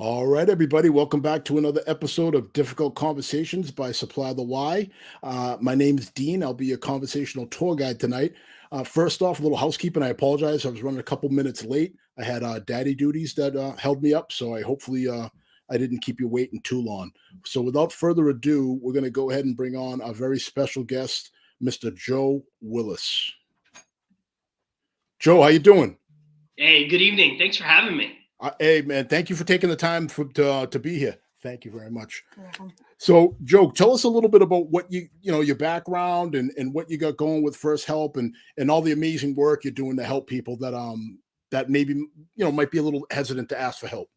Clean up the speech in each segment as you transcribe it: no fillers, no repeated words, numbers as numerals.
All right, everybody, welcome back to another episode of Difficult Conversations by Supply the Why. My name is Dean. I'll be your conversational tour guide tonight. First off, a little housekeeping. I apologize. I was running a couple minutes late. I had daddy duties that held me up, so I didn't keep you waiting too long. So without further ado, we're going to go ahead and bring on our very special guest, Mr. Joe Willis. Joe, how you doing? Hey, good evening. Thanks for having me. Hey, man, thank you for taking the time to be here. Thank you very much. So, Joe, tell us a little bit about what your background and what you got going with First Help and all the amazing work you're doing to help people that maybe might be a little hesitant to ask for help.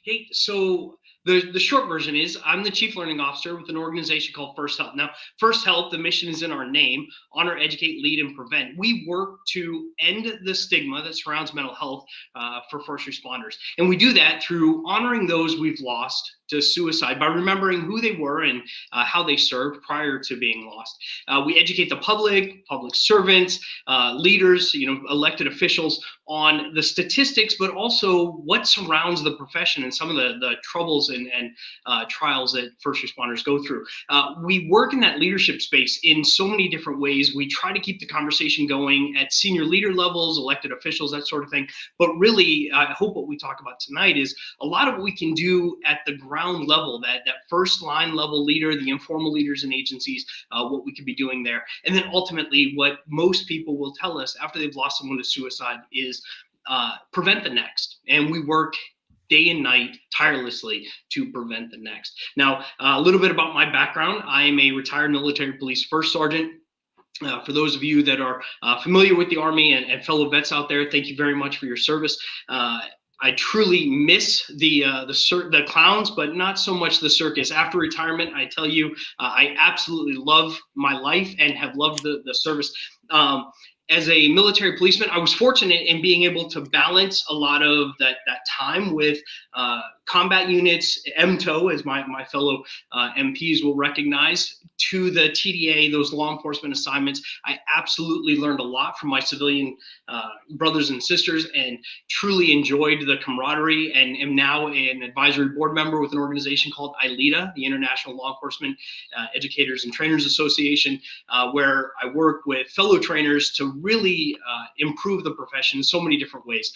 Hey, so the short version is I'm the chief learning officer with an organization called First Help. Now, First Help, the mission is in our name: honor, educate, lead, and prevent. We work to end the stigma that surrounds mental health for first responders. And we do that through honoring those we've lost to suicide by remembering who they were and how they served prior to being lost. We educate the public servants, leaders, elected officials on the statistics, but also what surrounds the profession and some of the troubles and trials that first responders go through. We work in that leadership space in so many different ways. We try to keep the conversation going at senior leader levels, elected officials, that sort of thing. But really, I hope what we talk about tonight is a lot of what we can do at the ground level, that first line level leader, the informal leaders and agencies, what we could be doing there. And then ultimately, what most people will tell us after they've lost someone to suicide is prevent the next. And we work day and night tirelessly to prevent the next. Now, a little bit about my background. I am a retired military police first sergeant. For those of you that are familiar with the Army and fellow vets out there, thank you very much for your service. I truly miss the clowns, but not so much the circus. After retirement, I tell you, I absolutely love my life and have loved the service. As a military policeman, I was fortunate in being able to balance a lot of that time with combat units, MTO, as my fellow MPs will recognize, to the TDA, those law enforcement assignments. I absolutely learned a lot from my civilian brothers and sisters and truly enjoyed the camaraderie, and am now an advisory board member with an organization called ILETA, the International Law Enforcement Educators and Trainers Association, where I work with fellow trainers to really improve the profession in so many different ways.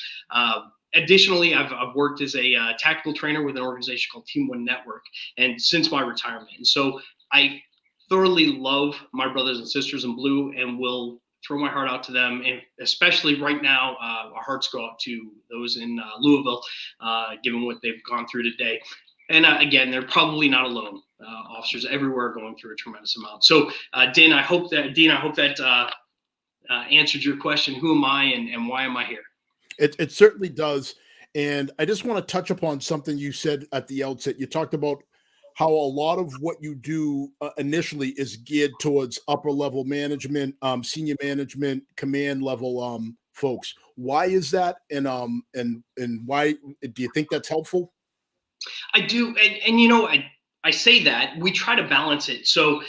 Additionally, I've worked as a tactical trainer with an organization called Team One Network, and since my retirement. And so I thoroughly love my brothers and sisters in blue and will throw my heart out to them. And especially right now, our hearts go out to those in Louisville, given what they've gone through today. And again, they're probably not alone. Officers everywhere are going through a tremendous amount. So, Dean, I hope that answered your question. Who am I and why am I here? It certainly does. And I just want to touch upon something you said at the outset. You talked about how a lot of what you do initially is geared towards upper level management, senior management, command level folks. Why is that? And why do you think that's helpful? I do. And I say that we try to balance it. So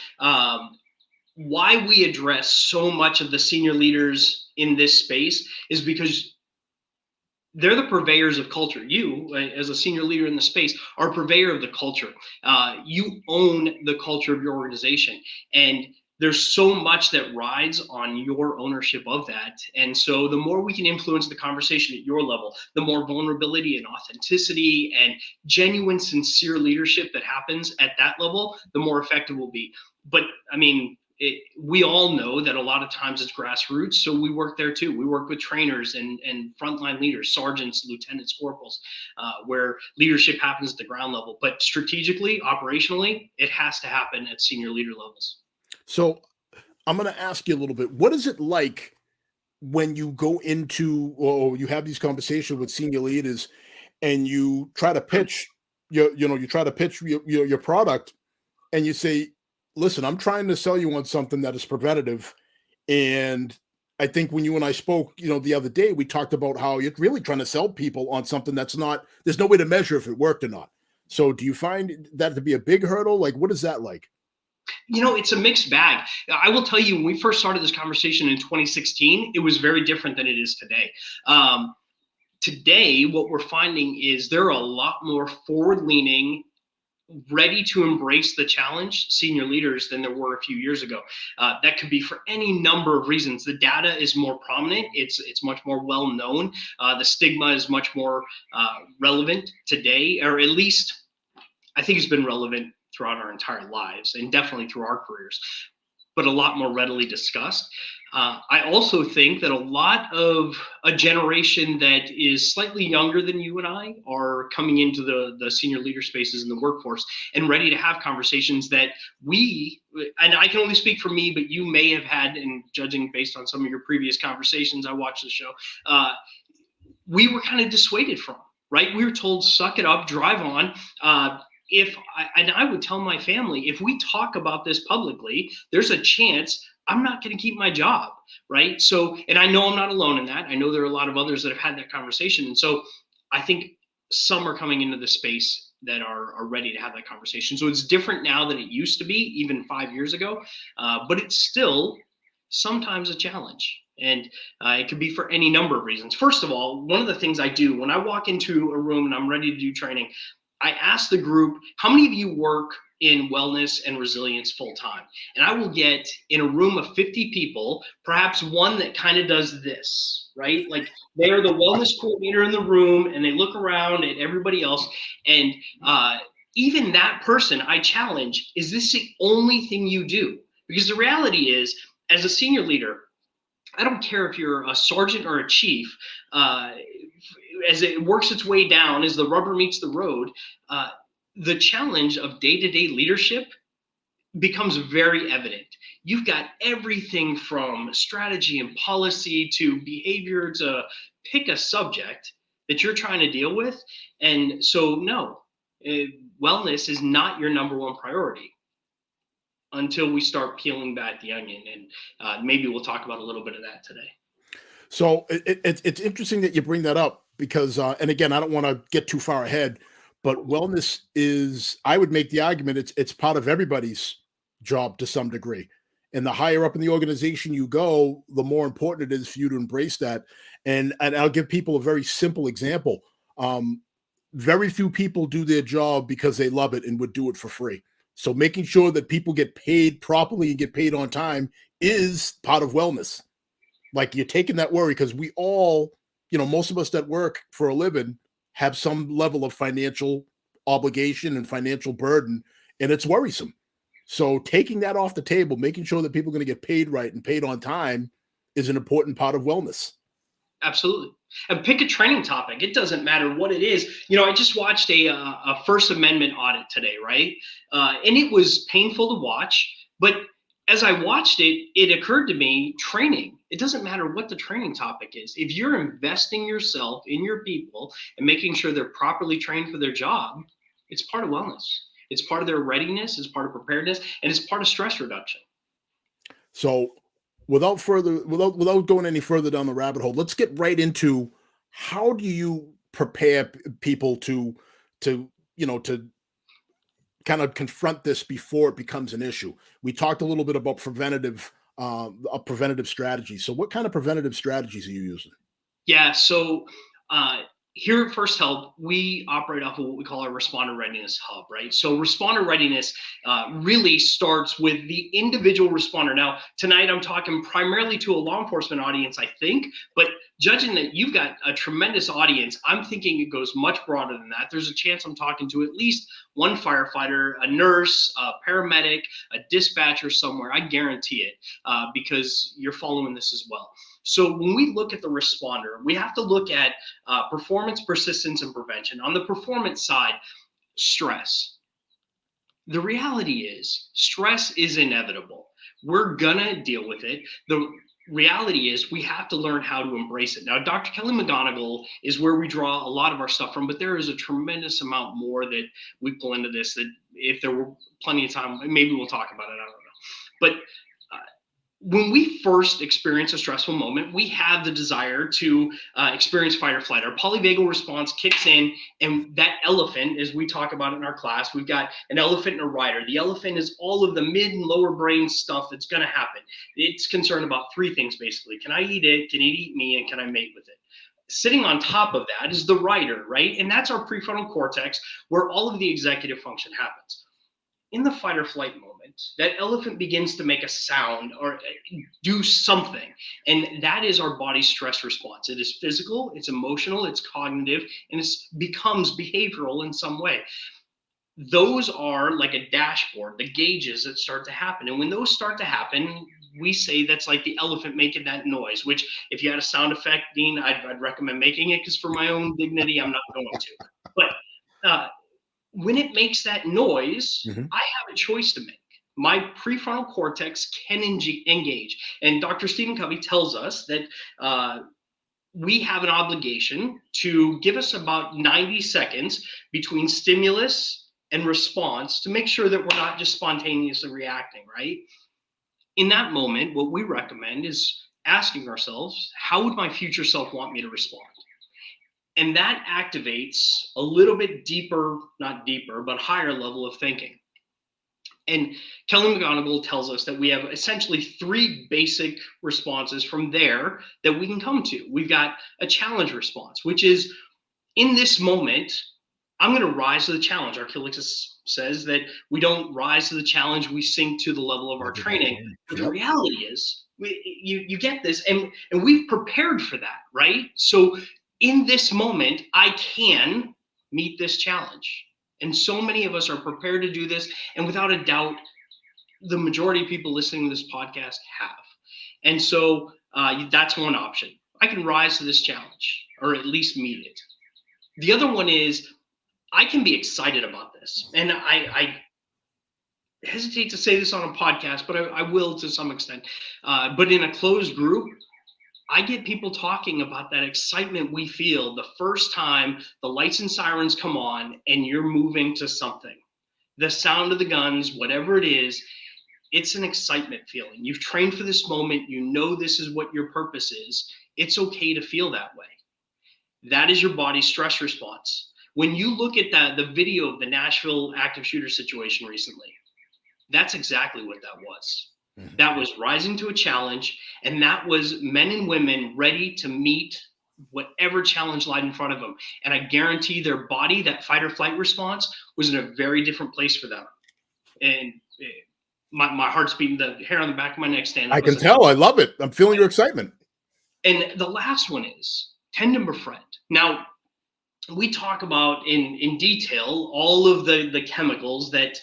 why we address so much of the senior leaders in this space is because they're the purveyors of culture. You, as a senior leader in the space, are a purveyor of the culture. You own the culture of your organization. And there's so much that rides on your ownership of that. And so the more we can influence the conversation at your level, the more vulnerability and authenticity and genuine, sincere leadership that happens at that level, the more effective we'll be. But I mean, we all know that a lot of times it's grassroots, so we work there too. We work with trainers and frontline leaders, sergeants, lieutenants, corporals, where leadership happens at the ground level. But strategically, operationally, it has to happen at senior leader levels. So I'm going to ask you a little bit. What is it like when you go into or you have these conversations with senior leaders and you try to pitch your product and you say, listen, I'm trying to sell you on something that is preventative. And I think when you and I spoke, the other day, we talked about how you're really trying to sell people on something that's not, there's no way to measure if it worked or not. So do you find that to be a big hurdle? Like, what is that like? It's a mixed bag. I will tell you, when we first started this conversation in 2016, it was very different than it is today. today, what we're finding is there are a lot more forward-leaning, ready to embrace the challenge senior leaders than there were a few years ago. That could be for any number of reasons. The data is more prominent. It's much more well known. The stigma is much more relevant today, or at least I think it's been relevant throughout our entire lives and definitely through our careers, but a lot more readily discussed. I also think that a lot of a generation that is slightly younger than you and I are coming into the senior leader spaces in the workforce and ready to have conversations that we, and I can only speak for me, but you may have had, and judging based on some of your previous conversations, I watched the show, we were kind of dissuaded from, right? We were told, suck it up, drive on. And I would tell my family, if we talk about this publicly, there's a chance I'm not going to keep my job, right? So, and I know I'm not alone in that. I know there are a lot of others that have had that conversation. And so I think some are coming into the space that are ready to have that conversation. So it's different now than it used to be, even 5 years ago, but it's still sometimes a challenge. And it could be for any number of reasons. First of all, one of the things I do when I walk into a room and I'm ready to do training, I ask the group, how many of you work in wellness and resilience full time? And I will get in a room of 50 people, perhaps one that kind of does this, right? Like they are the wellness coordinator in the room and they look around at everybody else. And even that person I challenge, is this the only thing you do? Because the reality is, as a senior leader, I don't care if you're a sergeant or a chief, as it works its way down, as the rubber meets the road, the challenge of day-to-day leadership becomes very evident. You've got everything from strategy and policy to behavior to pick a subject that you're trying to deal with. And so, no, wellness is not your number one priority until we start peeling back the onion. And maybe we'll talk about a little bit of that today. So it's interesting that you bring that up because, and again, I don't want to get too far ahead, but wellness is, I would make the argument, it's part of everybody's job to some degree. And the higher up in the organization you go, the more important it is for you to embrace that. And I'll give people a very simple example. Very few people do their job because they love it and would do it for free. So making sure that people get paid properly and get paid on time is part of wellness. Like you're taking that worry because we all, most of us that work for a living have some level of financial obligation and financial burden, and it's worrisome. So taking that off the table, making sure that people are going to get paid right and paid on time is an important part of wellness. Absolutely. And pick a training topic. It doesn't matter what it is. I just watched a First Amendment audit today, right? And it was painful to watch. But as I watched it, it occurred to me, training. It doesn't matter what the training topic is. If you're investing yourself in your people and making sure they're properly trained for their job, it's part of wellness. It's part of their readiness. It's part of preparedness, and it's part of stress reduction. So without going any further down the rabbit hole, let's get right into how do you prepare people to kind of confront this before it becomes an issue. We talked a little bit about preventative strategies. So what kind of preventative strategies are you using? Yeah. So here at First Help, we operate off of what we call our Responder Readiness Hub, right? So responder readiness really starts with the individual responder. Now, tonight I'm talking primarily to a law enforcement audience, I think, but judging that you've got a tremendous audience, I'm thinking it goes much broader than that. There's a chance I'm talking to at least one firefighter, a nurse, a paramedic, a dispatcher somewhere. I guarantee it because you're following this as well. So when we look at the responder, we have to look at performance, persistence, and prevention. On the performance side, stress. The reality is stress is inevitable. We're gonna deal with it. The reality is we have to learn how to embrace it. Now, Dr. Kelly McGonigal is where we draw a lot of our stuff from, but there is a tremendous amount more that we pull into this that if there were plenty of time, maybe we'll talk about it, I don't know. But when we first experience a stressful moment, we have the desire to experience fight or flight. Our polyvagal response kicks in, and that elephant, as we talk about in our class, we've got an elephant and a rider. The elephant is all of the mid and lower brain stuff that's going to happen. It's concerned about three things, basically. Can I eat it? Can it eat me? And can I mate with it? Sitting on top of that is the rider, right? And that's our prefrontal cortex, where all of the executive function happens. In the fight or flight moment, that elephant begins to make a sound or do something. And that is our body's stress response. It is physical, it's emotional, it's cognitive, and it becomes behavioral in some way. Those are like a dashboard, the gauges that start to happen. And when those start to happen, we say that's like the elephant making that noise, which if you had a sound effect, Dean, I'd recommend making it, because for my own dignity, I'm not going to. But when it makes that noise, I have a choice to make. My prefrontal cortex can engage. And Dr. Stephen Covey tells us that we have an obligation to give us about 90 seconds between stimulus and response to make sure that we're not just spontaneously reacting, right? In that moment, what we recommend is asking ourselves, how would my future self want me to respond? And that activates a little bit deeper, not deeper, but higher level of thinking. And Kelly McGonigal tells us that we have essentially 3 basic responses from there that we can come to. We've got a challenge response, which is, in this moment, I'm going to rise to the challenge. Archilochus says that we don't rise to the challenge, we sink to the level of our training. But the reality is, you get this, and we've prepared for that, right? So in this moment, I can meet this challenge. And so many of us are prepared to do this. And without a doubt, the majority of people listening to this podcast have. And so that's one option. I can rise to this challenge, or at least meet it. The other one is, I can be excited about this. And I hesitate to say this on a podcast, but I will to some extent. But in a closed group, I get people talking about that excitement we feel the first time the lights and sirens come on and you're moving to something. The sound of the guns, whatever it is, it's an excitement feeling. You've trained for this moment. You know this is what your purpose is. It's okay to feel that way. That is your body's stress response. When you look at the video of the Nashville active shooter situation recently, that's exactly what that was. That was rising to a challenge, and that was men and women ready to meet whatever challenge lied in front of them. And I guarantee their body, that fight or flight response, was in a very different place for them. And my heart's beating, the hair on the back of my neck standing up. I can tell. I love it. I'm feeling your excitement. And the last one is tend to befriend. Now, we talk about in detail all of the chemicals that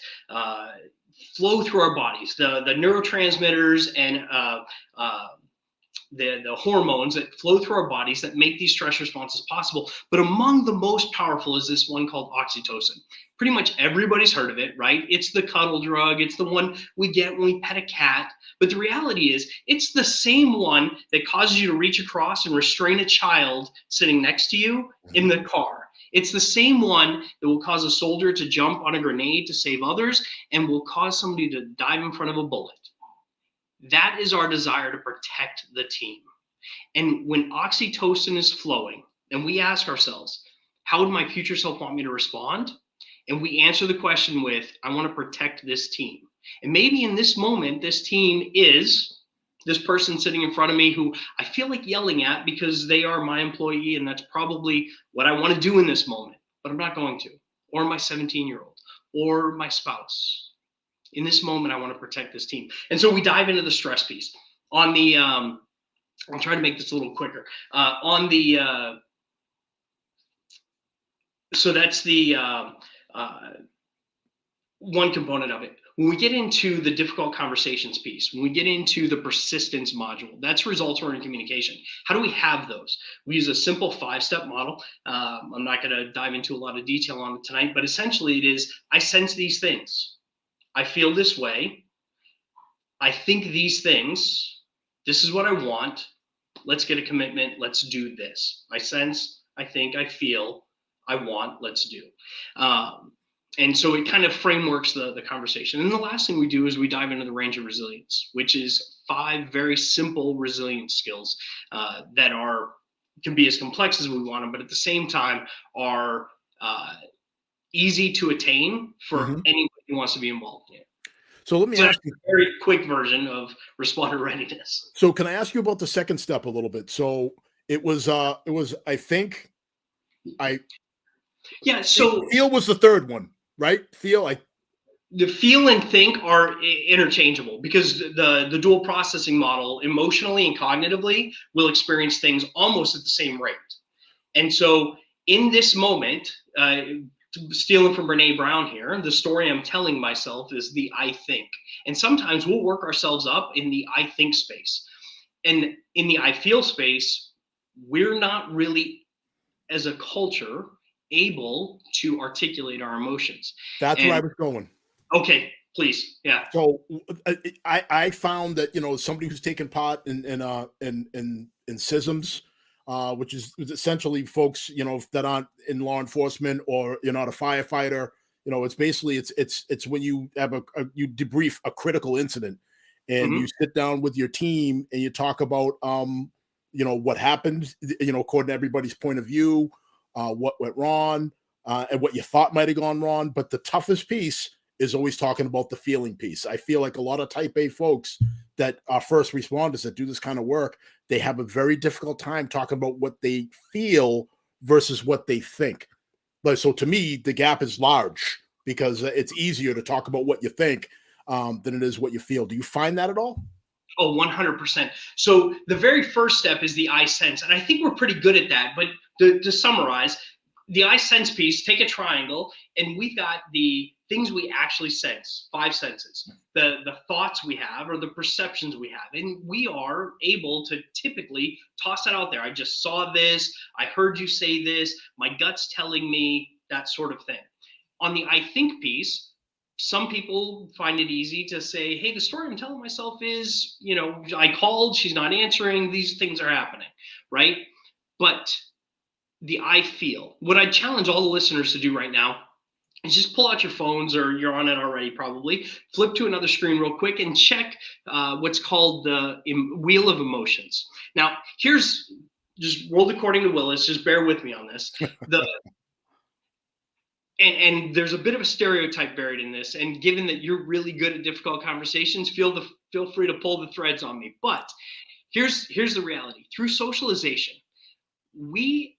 flow through our bodies, the neurotransmitters and the hormones that flow through our bodies that make these stress responses possible. But among the most powerful is this one called oxytocin. Pretty much everybody's heard of it, right? It's the cuddle drug. It's the one we get when we pet a cat. But the reality is, it's the same one that causes you to reach across and restrain a child sitting next to you in the car. It's the same one that will cause a soldier to jump on a grenade to save others and will cause somebody to dive in front of a bullet. That is our desire to protect the team. And when oxytocin is flowing and we ask ourselves, how would my future self want me to respond? And we answer the question with, I want to protect this team. And maybe in this moment, this team is this person sitting in front of me who I feel like yelling at because they are my employee, and that's probably what I want to do in this moment, but I'm not going to. Or my 17-year-old, or my spouse. In this moment, I want to protect this team. And so we dive into the stress piece. On the, I'll try to make this a little quicker. So that's the one component of it. When we get into the difficult conversations piece, when we get into the persistence module, that's results-oriented communication. How do we have those? We use a simple 5-step model. I'm not going to dive into a lot of detail on it tonight, but essentially it is, I sense these things. I feel this way. I think these things. This is what I want. Let's get a commitment. Let's do this. I sense, I think, I feel, I want, let's do. And so it kind of frameworks the conversation. And the last thing we do is we dive into the range of resilience, which is 5 very simple resilience skills that can be as complex as we want them, but at the same time are easy to attain for anyone who wants to be involved in it. So let me ask you a very quick version of responder readiness. So can I ask you about the second step a little bit? So I think I Yeah. So feel was the third one, right? Feel I the feel and think are interchangeable because the dual processing model emotionally and cognitively will experience things almost at the same rate. And so in this moment, stealing from Brene Brown here, the story I'm telling myself is the I think. And sometimes we'll work ourselves up in the I think space. And in the I feel space, we're not really, as a culture, able to articulate our emotions. that's where I And was going. okay, please. Yeah. So I found that somebody who's taken part in CISMs, which is essentially folks that aren't in law enforcement or you're not a firefighter. It's basically it's when you have you debrief a critical incident, and you Hmm. sit down with your team and you talk about what happened, according to everybody's point of view, what went wrong, and what you thought might have gone wrong. But the toughest piece is always talking about the feeling piece. I feel like a lot of type A folks that are first responders that do this kind of work, they have a very difficult time talking about what they feel versus what they think. But so to me, the gap is large because it's easier to talk about what you think than it is what you feel. Do you find that at all? Oh, 100%. So the very first step is the I sense. And I think we're pretty good at that. But to summarize, the I sense piece, take a triangle, and we've got the things we actually sense, five senses, the thoughts we have or the perceptions we have. And we are able to typically toss that out there. I just saw this. I heard you say this. My gut's telling me that sort of thing. On the I think piece, some people find it easy to say, hey, the story I'm telling myself is, I called, she's not answering, these things are happening, right? But the I feel, what I challenge all the listeners to do right now is just pull out your phones, or you're on it already probably, flip to another screen real quick and check what's called the wheel of emotions. Now, here's just world according to Willis, just bear with me on this. The and there's a bit of a stereotype buried in this. And given that you're really good at difficult conversations, feel free to pull the threads on me. But here's the reality. Through socialization, we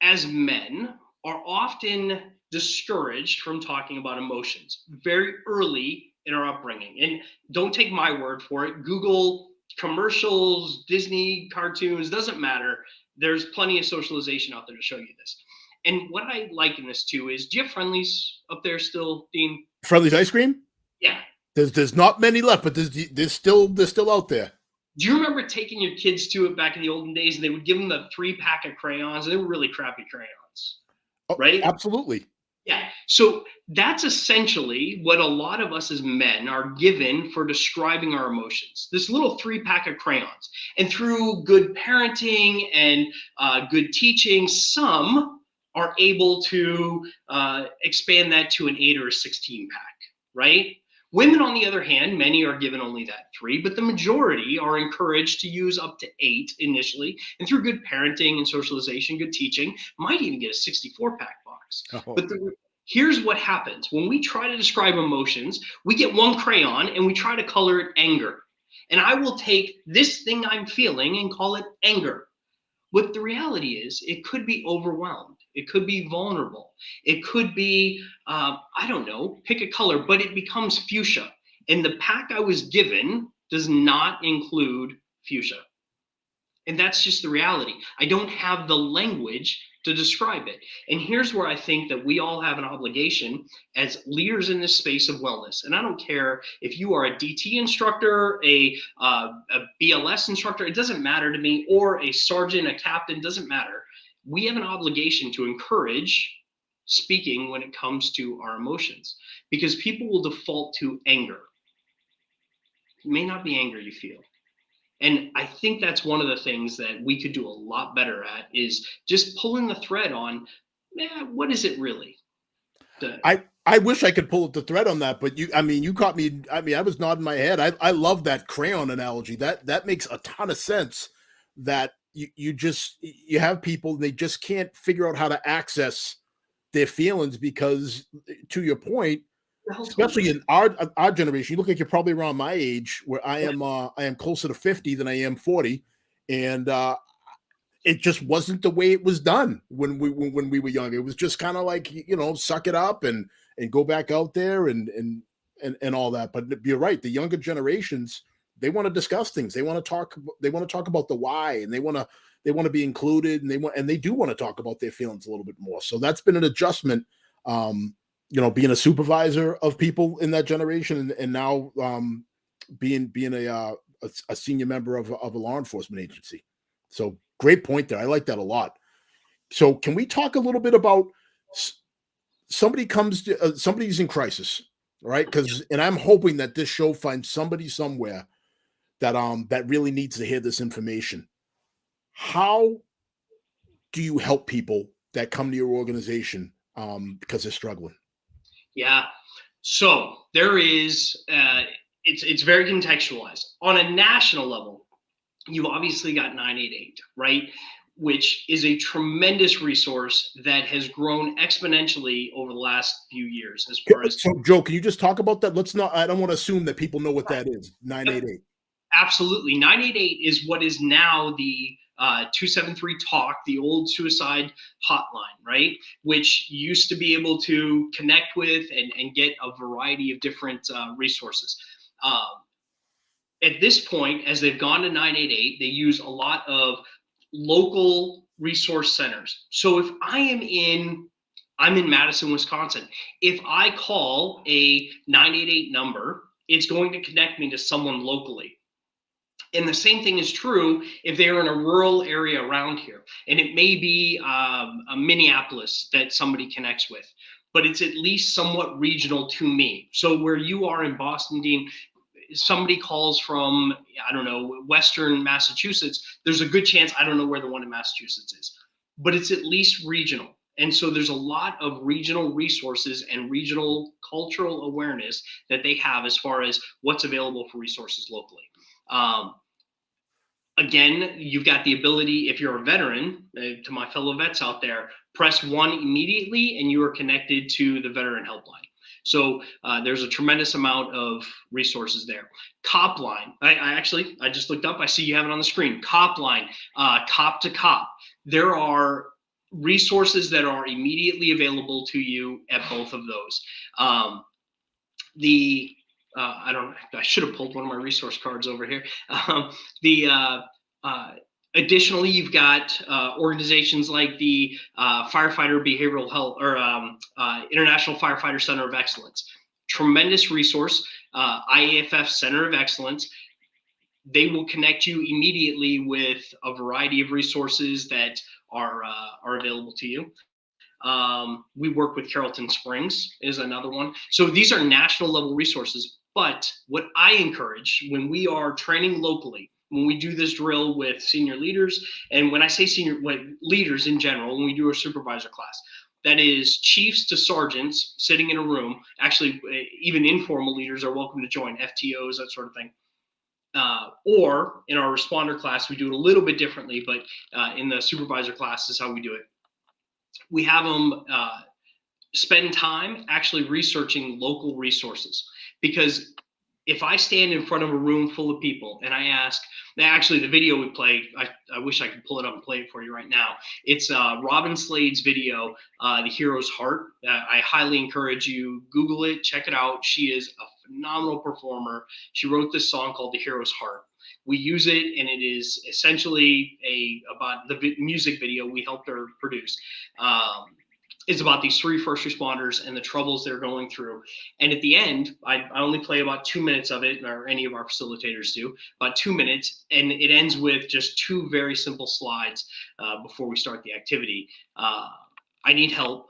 as men are often discouraged from talking about emotions very early in our upbringing. And don't take my word for it. Google commercials, Disney cartoons, doesn't matter. There's plenty of socialization out there to show you this. And what I liken this to is, do you have friendlies up there still, Dean? Friendly's ice cream? Yeah. There's not many left, but there's still out there. Do you remember taking your kids to it back in the olden days, and they would give them the 3-pack of crayons, and they were really crappy crayons, Oh, right? absolutely. Yeah. So that's essentially what a lot of us as men are given for describing our emotions. This little 3-pack of crayons. And through good parenting and good teaching, some are able to expand that to an 8 or a 16-pack, right? Women, on the other hand, many are given only that 3, but the majority are encouraged to use up to 8 initially. And through good parenting and socialization, good teaching, might even get a 64-pack box. Oh. But here's what happens. When we try to describe emotions, we get one crayon and we try to color it anger. And I will take this thing I'm feeling and call it anger. What the reality is, it could be overwhelmed. It could be vulnerable. It could be, I don't know, pick a color, but it becomes fuchsia. And the pack I was given does not include fuchsia. And that's just the reality. I don't have the language to describe it. And here's where I think that we all have an obligation as leaders in this space of wellness. And I don't care if you are a DT instructor, a BLS instructor, it doesn't matter to me, or a sergeant, a captain, doesn't matter. We have an obligation to encourage speaking when it comes to our emotions, because people will default to anger. It may not be anger you feel. And I think that's one of the things that we could do a lot better at, is just pulling the thread on, what is it really? I wish I could pull the thread on that, but you caught me. I was nodding my head. I love that crayon analogy. That makes a ton of sense. That you have people, they just can't figure out how to access their feelings because, to your point, especially in our generation, you look like you're probably around my age, where I am closer to 50 than I am 40, and it just wasn't the way it was done when we were young. It was just kind of like, suck it up and go back out there and all that. But you're right, the younger generations, they want to discuss things. They want to talk about the why, and they want to be included, and they do want to talk about their feelings a little bit more. So that's been an adjustment. Being a supervisor of people in that generation, and now being a senior member of a law enforcement agency. So great point there. I like that a lot. So can we talk a little bit about somebody's in crisis, right? And I'm hoping that this show finds somebody somewhere that really needs to hear this information. How do you help people that come to your organization because they're struggling? Yeah. So there is, it's very contextualized. On a national level, you've obviously got 988, right? Which is a tremendous resource that has grown exponentially over the last few years. As far as, so, Joe, can you just talk about that? I don't want to assume that people know what that is. 988. Absolutely. 988 is what is now the 273 Talk, the old suicide hotline, right? Which used to be able to connect with and get a variety of different resources. At this point, as they've gone to 988, they use a lot of local resource centers. So if I'm in Madison, Wisconsin. If I call a 988 number, it's going to connect me to someone locally. And the same thing is true if they're in a rural area around here. And it may be a Minneapolis that somebody connects with, but it's at least somewhat regional to me. So where you are in Boston, Dean, somebody calls from, I don't know, Western Massachusetts, there's a good chance I don't know where the one in Massachusetts is, but it's at least regional. And so there's a lot of regional resources and regional cultural awareness that they have as far as what's available for resources locally. Again, you've got the ability, if you're a veteran, to my fellow vets out there, press 1 immediately and you are connected to the veteran helpline. So there's a tremendous amount of resources there. Copline, I just looked up, I see you have it on the screen. Copline, Cop to Cop. There are resources that are immediately available to you at both of those. I should have pulled one of my resource cards over here. Additionally, you've got organizations like the Firefighter Behavioral Health or International Firefighter Center of Excellence. Tremendous resource, IAFF Center of Excellence. They will connect you immediately with a variety of resources that are available to you. We work with Carrollton Springs is another one. So these are national level resources. But what I encourage when we are training locally, when we do this drill with senior leaders, and when I say leaders in general, when we do a supervisor class, that is chiefs to sergeants sitting in a room. Actually, even informal leaders are welcome to join, FTOs, that sort of thing. Or in our responder class, we do it a little bit differently, but in the supervisor class is how we do it. We have them spend time actually researching local resources. Because if I stand in front of a room full of people and I ask, actually the video we played, I wish I could pull it up and play it for you right now. It's Robin Slade's video, The Hero's Heart. I highly encourage you, Google it, check it out. She is a phenomenal performer. She wrote this song called The Hero's Heart. We use it, and it is essentially about the music video we helped her produce. Is about these 3 first responders and the troubles they're going through. And at the end, I only play about 2 minutes of it, or any of our facilitators do, about 2 minutes. And it ends with just 2 very simple slides before we start the activity. I need help.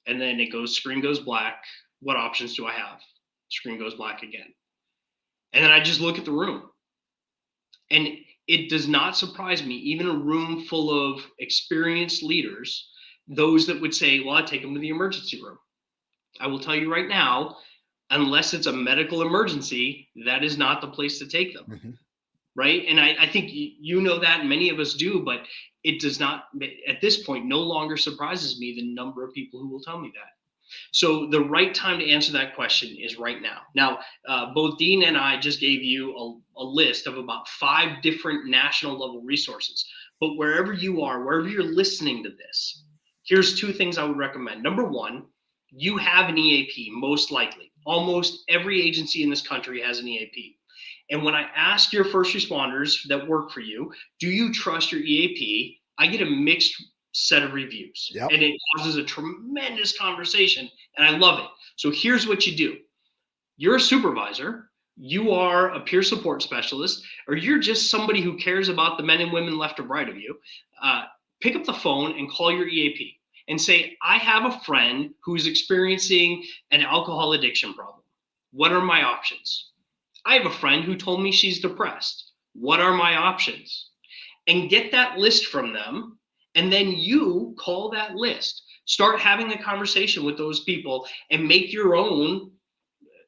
And then it goes, screen goes black. What options do I have? Screen goes black again. And then I just look at the room. And it does not surprise me, even a room full of experienced leaders, those that would say, well, I'd take them to the emergency room. I will tell you right now, unless it's a medical emergency, that is not the place to take them. Mm-hmm. Right. And I think you know that, and many of us do, but it does not, at this point, no longer surprises me the number of people who will tell me that. So the right time to answer that question is right now. Now, both Dean and I just gave you a list of about 5 different national level resources. But wherever you are, wherever you're listening to this, here's two things I would recommend. Number one, you have an EAP, most likely. Almost every agency in this country has an EAP. And when I ask your first responders that work for you, do you trust your EAP? I get a mixed set of reviews. Yep. And it causes a tremendous conversation. And I love it. So here's what you do. You're a supervisor, you are a peer support specialist, or you're just somebody who cares about the men and women left or right of you. Pick up the phone and call your EAP and say, I have a friend who's experiencing an alcohol addiction problem. What are my options? I have a friend who told me she's depressed. What are my options? And get that list from them. And then you call that list. Start having a conversation with those people and make your own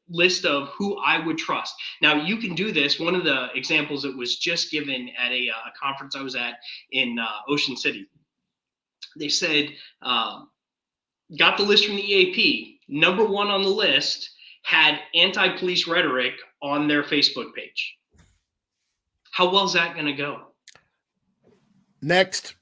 list of who I would trust. Now, you can do this. One of the examples that was just given at a conference I was at in Ocean City, they said, got the list from the EAP. Number one on the list had anti-police rhetoric on their Facebook page. How well is that going to go? Next,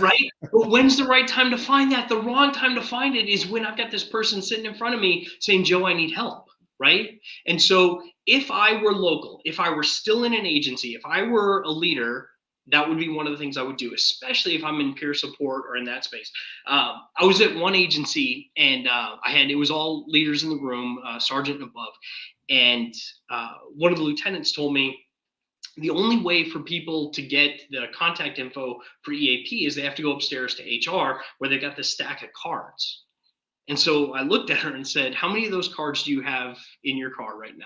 right? But when's the right time to find that? The wrong time to find it is when I've got this person sitting in front of me saying, Joe, I need help, right? And so if I were local, if I were still in an agency, if I were a leader, that would be one of the things I would do, especially if I'm in peer support or in that space. I was at one agency and it was all leaders in the room, sergeant and above. And one of the lieutenants told me, the only way for people to get the contact info for EAP is they have to go upstairs to HR where they've got this stack of cards. And so I looked at her and said, how many of those cards do you have in your car right now?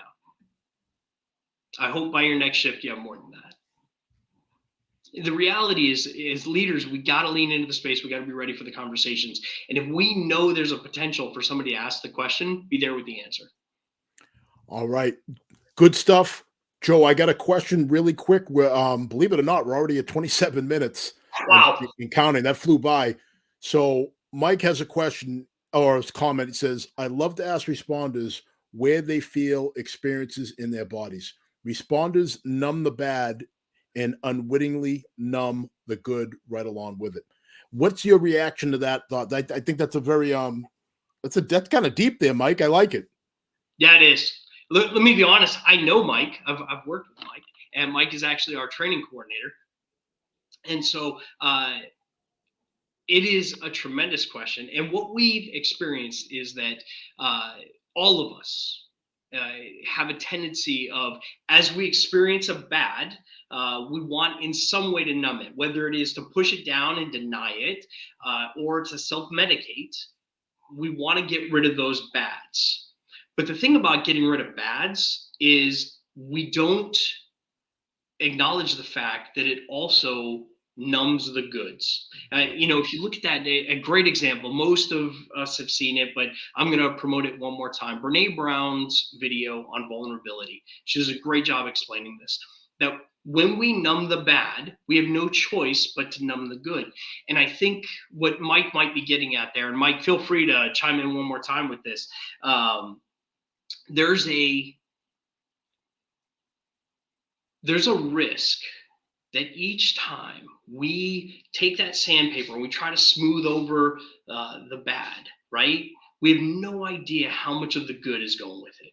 I hope by your next shift you have more than that. The reality is, as leaders, we got to lean into the space. We got to be ready for the conversations. And if we know there's a potential for somebody to ask the question, be there with the answer. All right. Good stuff. Joe, I got a question really quick. Believe it or not, we're already at 27 minutes. Wow. And counting. That flew by. So Mike has a question or a comment. It says, I love to ask responders where they feel experiences in their bodies. Responders numb the bad and unwittingly numb the good right along with it. What's your reaction to that thought? I think that's a very, that's kind of deep there, Mike. I like it. Yeah, it is. Let me be honest. I know Mike. I've worked with Mike, and Mike is actually our training coordinator. And so it is a tremendous question. And what we've experienced is that all of us have a tendency of, as we experience a bad, we want in some way to numb it, whether it is to push it down and deny it or to self-medicate. We want to get rid of those bads. But the thing about getting rid of bads is we don't acknowledge the fact that it also numbs the goods. If you look at that, a great example, most of us have seen it, but I'm going to promote it one more time. Brene Brown's video on vulnerability. She does a great job explaining this, that when we numb the bad, we have no choice but to numb the good. And I think what Mike might be getting at there, and Mike, feel free to chime in one more time with this. There's a risk that each time we take that sandpaper and we try to smooth over the bad, right? We have no idea how much of the good is going with it.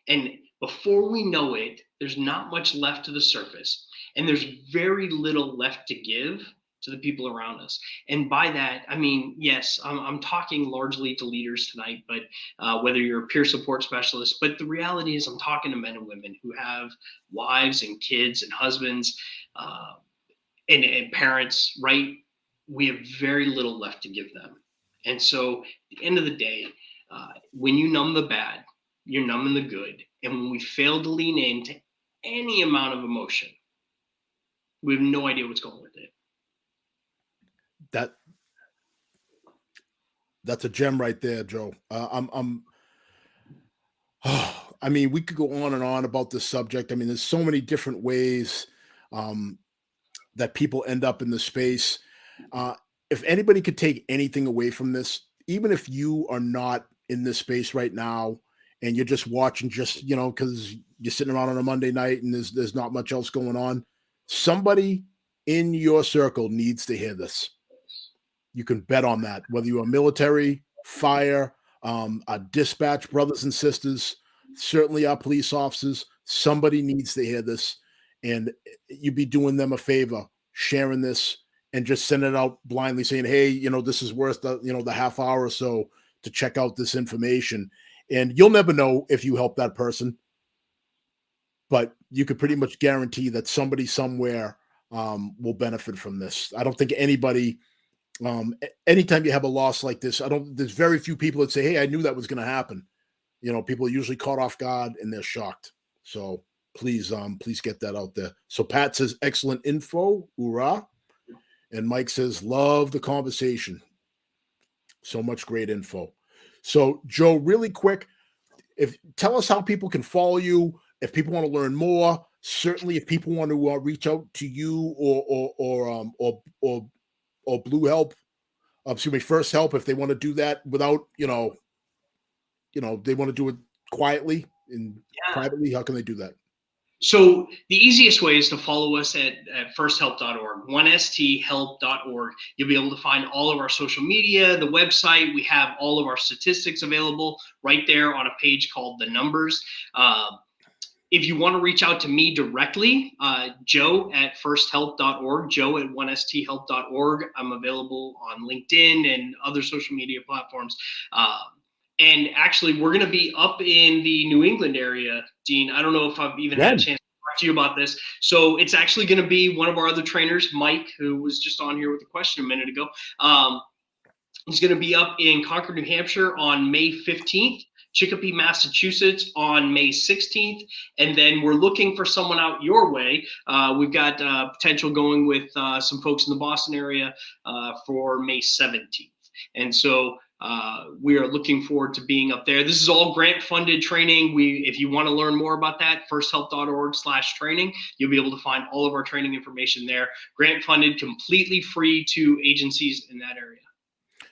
And before we know it, there's not much left to the surface. And there's very little left to give to the people around us. And by that, I mean, yes, I'm talking largely to leaders tonight, but whether you're a peer support specialist, but the reality is I'm talking to men and women who have wives and kids and husbands and parents, right? We have very little left to give them. And so at the end of the day, when you numb the bad, you're numbing the good. And when we fail to lean into any amount of emotion, we have no idea what's going with it. That's a gem right there, Joe. I mean, we could go on and on about this subject. I mean, there's so many different ways that people end up in the space. If anybody could take anything away from this, even if you are not in this space right now and you're just watching, because you're sitting around on a Monday night and there's not much else going on, somebody in your circle needs to hear this. You can bet on that, whether you're military, fire, our dispatch brothers and sisters, certainly our police officers. Somebody needs to hear this, and you'd be doing them a favor sharing this and just sending it out blindly, saying, "Hey, this is worth the half hour or so to check out this information." And you'll never know if you help that person, but you could pretty much guarantee that somebody somewhere will benefit from this. I don't think anybody. Anytime you have a loss like this, there's very few people that say, "Hey, I knew that was going to happen." People are usually caught off guard and they're shocked. So please get that out there. So Pat says, excellent info. Hoorah. And Mike says, love the conversation. So much great info. So Joe, really quick, tell us how people can follow you. If people want to learn more, certainly if people want to reach out to you or Blue Help, First Help, if they want to do that without, they want to do it quietly and privately, how can they do that? So the easiest way is to follow us at firsthelp.org, 1sthelp.org. You'll be able to find all of our social media, the website. We have all of our statistics available right there on a page called The Numbers. If you want to reach out to me directly, Joe at firsthelp.org, Joe at 1sthelp.org. I'm available on LinkedIn and other social media platforms. And actually, we're going to be up in the New England area, Dean. I don't know if I've even had a chance to talk to you about this. So it's actually going to be one of our other trainers, Mike, who was just on here with a question a minute ago. He's going to be up in Concord, New Hampshire on May 15th. Chicopee, Massachusetts on May 16th. And then we're looking for someone out your way. We've got potential going with some folks in the Boston area for May 17th. And so we are looking forward to being up there. This is all grant funded training. If you want to learn more about that, firsthelp.org/training, you'll be able to find all of our training information there. Grant funded, completely free to agencies in that area.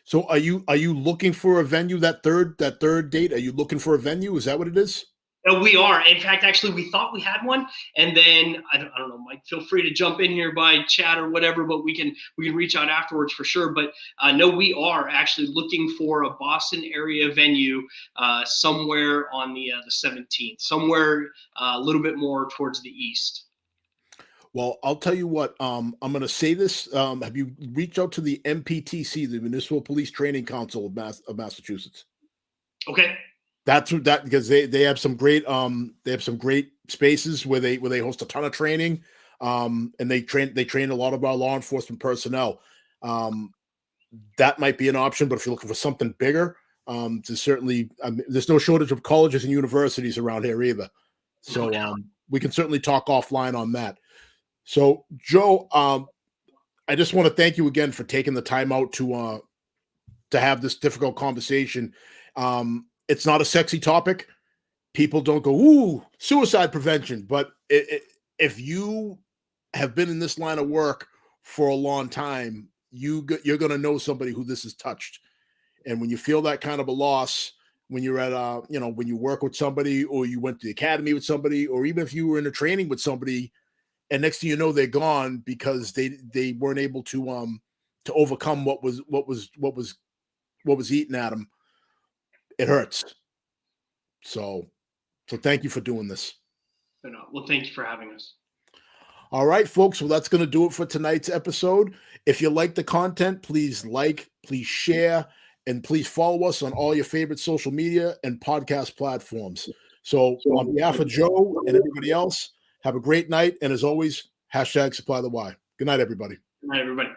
So are you looking for a venue that third date? Are you looking for a venue? Is that what it is? We are. In fact, actually, we thought we had one, and then I don't know, Mike. Feel free to jump in here by chat or whatever, but we can reach out afterwards for sure. But no, we are actually looking for a Boston area venue somewhere on the 17th, somewhere a little bit more towards the east. Well, I'll tell you what. I'm going to say this. Have you reached out to the MPTC, the Municipal Police Training Council of Massachusetts? Okay. That's that because they have some great spaces where they host a ton of training, and they train a lot of our law enforcement personnel. That might be an option, but if you're looking for something bigger, there's no shortage of colleges and universities around here either. So we can certainly talk offline on that. So Joe, I just want to thank you again for taking the time out to have this difficult conversation. It's not a sexy topic. People don't go, ooh, suicide prevention. But if you have been in this line of work for a long time, you're going to know somebody who this has touched. And when you feel that kind of a loss, when you're at when you work with somebody, or you went to the academy with somebody, or even if you were in a training with somebody, and next thing you know, they're gone because they weren't able to overcome what was eating at them. It hurts. So thank you for doing this. Well, thank you for having us. All right, folks. Well, that's going to do it for tonight's episode. If you like the content, please please share, and please follow us on all your favorite social media and podcast platforms. So on behalf of Joe and everybody else, have a great night. And as always, #supply the why. Good night, everybody. Good night, everybody.